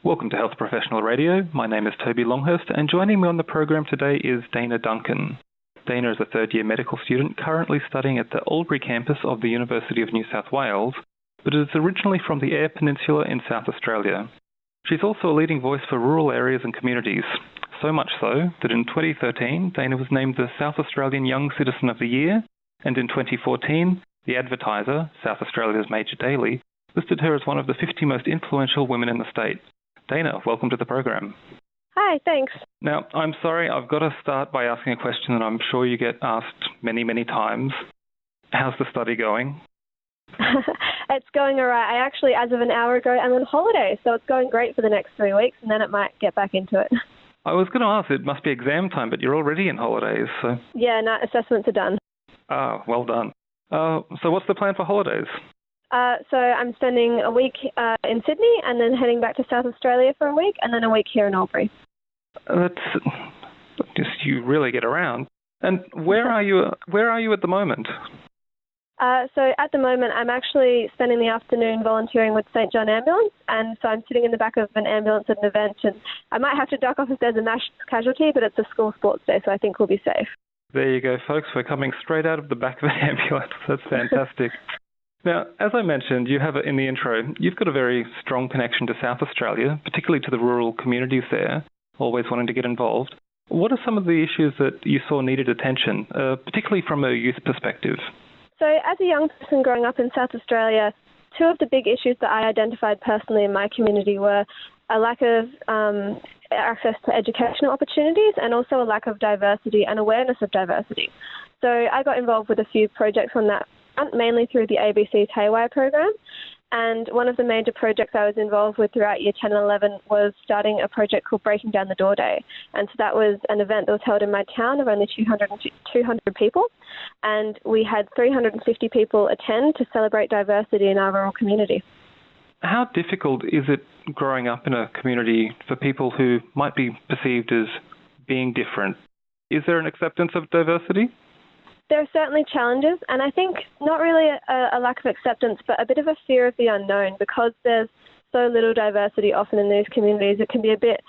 Welcome to Health Professional Radio. My name is Toby Longhurst, and joining me on the program today is Dayna Duncan. Dayna is a third-year medical student currently studying at the Albury Campus of the University of New South Wales, but is originally from the Eyre Peninsula in South Australia. She's also a leading voice for rural areas and communities, so much so that in 2013, Dayna was named the South Australian Young Citizen of the Year, and in 2014, The Advertiser, South Australia's major daily, listed her as one of the 50 most influential women in the state. Dayna, welcome to the program. Hi, thanks. Now, I'm sorry, I've got to start by asking a question that I'm sure you get asked many, many times. How's the study going? It's going all right. I actually, as of an hour ago, I'm on holiday, so it's going great for the next 3 weeks, and then it might get back into it. I was going to ask, it must be exam time, but you're already in holidays, so... Yeah, no, assessments are done. Ah, well done. So what's the plan for holidays? So I'm spending a week in Sydney and then heading back to South Australia for a week and then a week here in Albury. You really get around. And where are you at the moment? So at the moment I'm actually spending the afternoon volunteering with St John Ambulance, and so I'm sitting in the back of an ambulance at an event, and I might have to duck off if there's a mass casualty, but it's a school sports day, so I think we'll be safe. There you go, folks. We're coming straight out of the back of an ambulance. That's fantastic. Now, as I mentioned, you have in the intro, you've got a very strong connection to South Australia, particularly to the rural communities there, always wanting to get involved. What are some of the issues that you saw needed attention, particularly from a youth perspective? So as a young person growing up in South Australia, two of the big issues that I identified personally in my community were a lack of access to educational opportunities and also a lack of diversity and awareness of diversity. So I got involved with a few projects on that, mainly through the ABC's Haywire program. And one of the major projects I was involved with throughout Year 10 and 11 was starting a project called Breaking Down the Door Day. And so that was an event that was held in my town of only 200 people. And we had 350 people attend to celebrate diversity in our rural community. How difficult is it growing up in a community for people who might be perceived as being different? Is there an acceptance of diversity? There are certainly challenges, and I think not really a lack of acceptance, but a bit of a fear of the unknown. Because there's so little diversity often in these communities, it can be a bit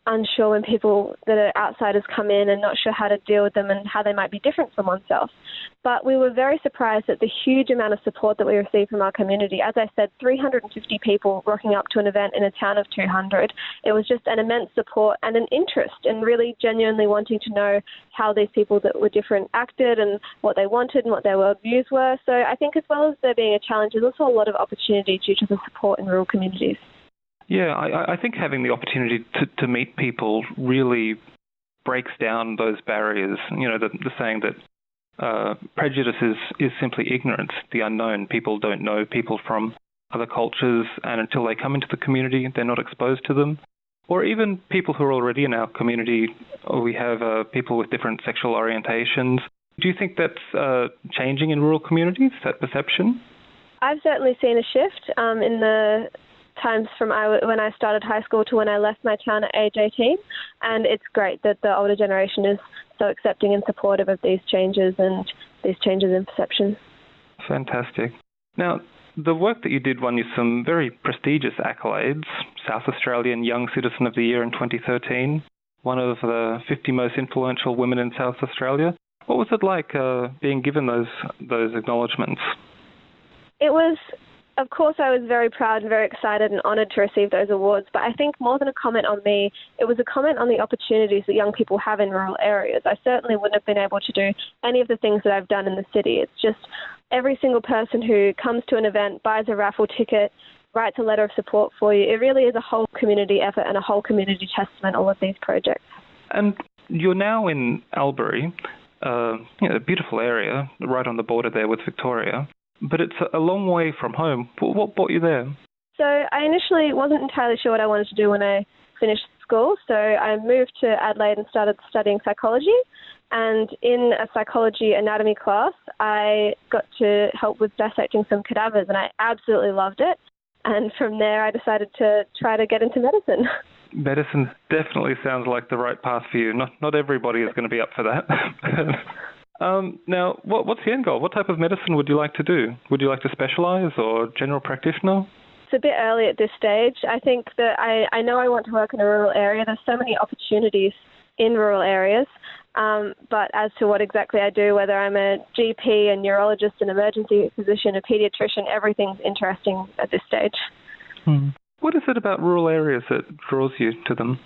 unsure when people that are outsiders come in and not sure how to deal with them and how they might be different from oneself. But we were very surprised at the huge amount of support that we received from our community. As I said, 350 people rocking up to an event in a town of 200. It was just an immense support and an interest in really genuinely wanting to know how these people that were different acted and what they wanted and what their worldviews were. So I think as well as there being a challenge, there's also a lot of opportunity due to the support in rural communities. Yeah, I think having the opportunity to meet people really breaks down those barriers. You know, the saying that prejudice is simply ignorance, the unknown. People don't know people from other cultures, and until they come into the community, they're not exposed to them. Or even people who are already in our community, we have people with different sexual orientations. Do you think that's changing in rural communities, that perception? I've certainly seen a shift in the times from when I started high school to when I left my town at age 18, and it's great that the older generation is so accepting and supportive of these changes and these changes in perception. Fantastic. Now, the work that you did won you some very prestigious accolades: South Australian Young Citizen of the Year in 2013, one of the 50 most influential women in South Australia. What was it like being given those acknowledgements? It was... Of course, I was very proud and very excited and honoured to receive those awards, but I think more than a comment on me, it was a comment on the opportunities that young people have in rural areas. I certainly wouldn't have been able to do any of the things that I've done in the city. It's just every single person who comes to an event, buys a raffle ticket, writes a letter of support for you. It really is a whole community effort and a whole community testament, all of these projects. And you're now in Albury, a beautiful area, right on the border there with Victoria. But it's a long way from home. What brought you there? So I initially wasn't entirely sure what I wanted to do when I finished school. So I moved to Adelaide and started studying psychology. And in a psychology anatomy class, I got to help with dissecting some cadavers, and I absolutely loved it. And from there, I decided to try to get into medicine. Medicine definitely sounds like the right path for you. Not everybody is going to be up for that. Now, what's the end goal? What type of medicine would you like to do? Would you like to specialise or general practitioner? a bit early at this stage. I think that I know I want to work in a rural area. There's so many opportunities in rural areas. But as to what exactly I do, whether I'm a GP, a neurologist, an emergency physician, a pediatrician, everything's interesting at this stage. What is it about rural areas that draws you to them?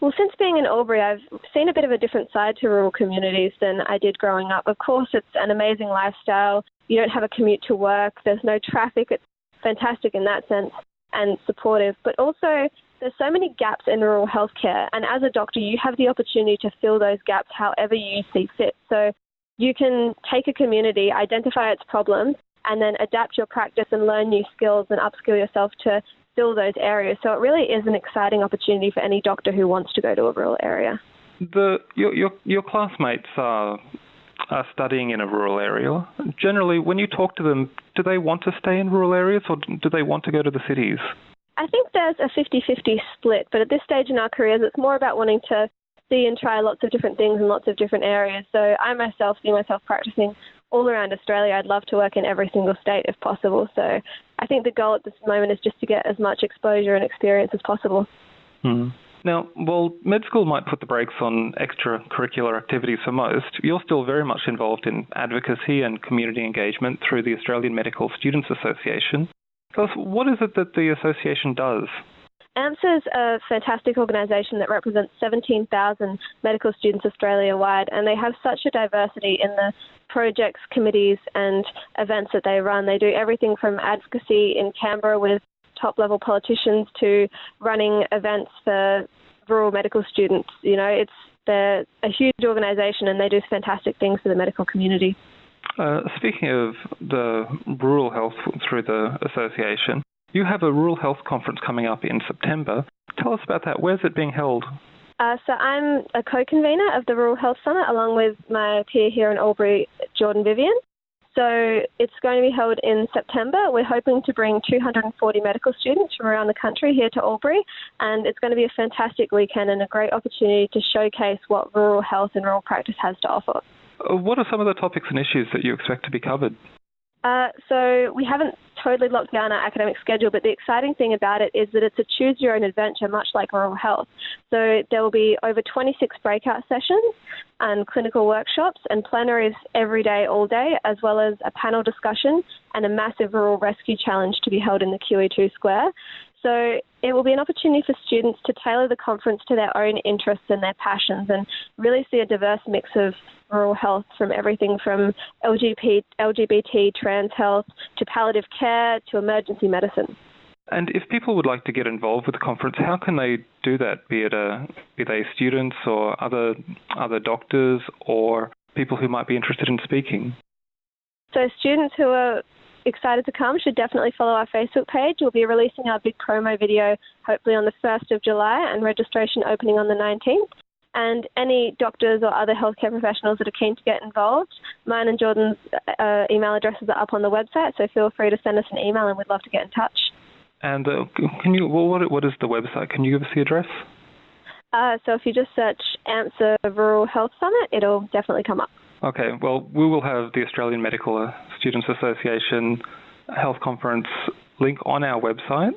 Well, since being in Albury, I've seen a bit of a different side to rural communities than I did growing up. Of course, it's an amazing lifestyle. You don't have a commute to work. There's no traffic. It's fantastic in that sense and supportive. But also, there's so many gaps in rural healthcare. And as a doctor, you have the opportunity to fill those gaps however you see fit. So you can take a community, identify its problems, and then adapt your practice and learn new skills and upskill yourself to fill those areas. So it really is an exciting opportunity for any doctor who wants to go to a rural area. Your classmates are studying in a rural area. Generally, when you talk to them, do they want to stay in rural areas or do they want to go to the cities? I think there's a 50-50 split, but at this stage in our careers, it's more about wanting to see and try lots of different things in lots of different areas. So I myself see myself practicing all around Australia. I'd love to work in every single state if possible. So I think the goal at this moment is just to get as much exposure and experience as possible. Now, while med school might put the brakes on extracurricular activities for most, you're still very much involved in advocacy and community engagement through the Australian Medical Students Association. Tell us, what is it that the association does? AMSA is a fantastic organisation that represents 17,000 medical students Australia-wide, and they have such a diversity in the projects, committees and events that they run. They do everything from advocacy in Canberra with top-level politicians to running events for rural medical students. You know, they're a huge organisation and they do fantastic things for the medical community. Speaking of the rural health through the association, you have a rural health conference coming up in September. Tell us about that. Where's it being held? So I'm a co-convener of the Rural Health Summit along with my peer here in Albury, Jordan Vivian. So it's going to be held in September. We're hoping to bring 240 medical students from around the country here to Albury, and it's going to be a fantastic weekend and a great opportunity to showcase what rural health and rural practice has to offer. What are some of the topics and issues that you expect to be covered? So we haven't totally locked down our academic schedule, but the exciting thing about it is that it's a choose-your-own-adventure, much like rural health. So there will be over 26 breakout sessions and clinical workshops and plenaries every day, all day, as well as a panel discussion and a massive rural rescue challenge to be held in the QE2 Square. So it will be an opportunity for students to tailor the conference to their own interests and their passions and really see a diverse mix of rural health from everything from LGBT, trans health, to palliative care, to emergency medicine. And if people would like to get involved with the conference, how can they do that? Be they students or other doctors or people who might be interested in speaking? So students who are excited to come should definitely follow our Facebook page. We'll be releasing our big promo video hopefully on the 1st of July and registration opening on the 19th. And any doctors or other healthcare professionals that are keen to get involved, mine and Jordan's email addresses are up on the website, so feel free to send us an email and we'd love to get in touch. And what is the website? Can you give us the address? So if you just search AMSA Rural Health Summit, it'll definitely come up. Okay, well, we will have the Australian Medical Students Association Health Conference link on our website,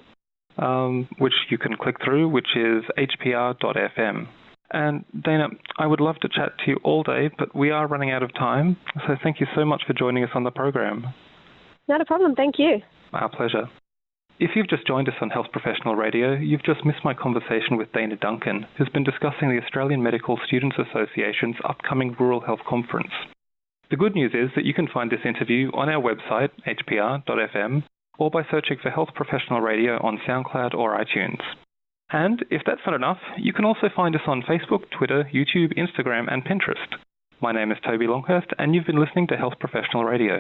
which you can click through, which is hpr.fm. And Dayna, I would love to chat to you all day, but we are running out of time, so thank you so much for joining us on the program. Not a problem, thank you. Our pleasure. If you've just joined us on Health Professional Radio, you've just missed my conversation with Dayna Duncan, who's been discussing the Australian Medical Students Association's upcoming Rural Health Conference. The good news is that you can find this interview on our website, hpr.fm, or by searching for Health Professional Radio on SoundCloud or iTunes. And if that's not enough, you can also find us on Facebook, Twitter, YouTube, Instagram, and Pinterest. My name is Toby Longhurst, and you've been listening to Health Professional Radio.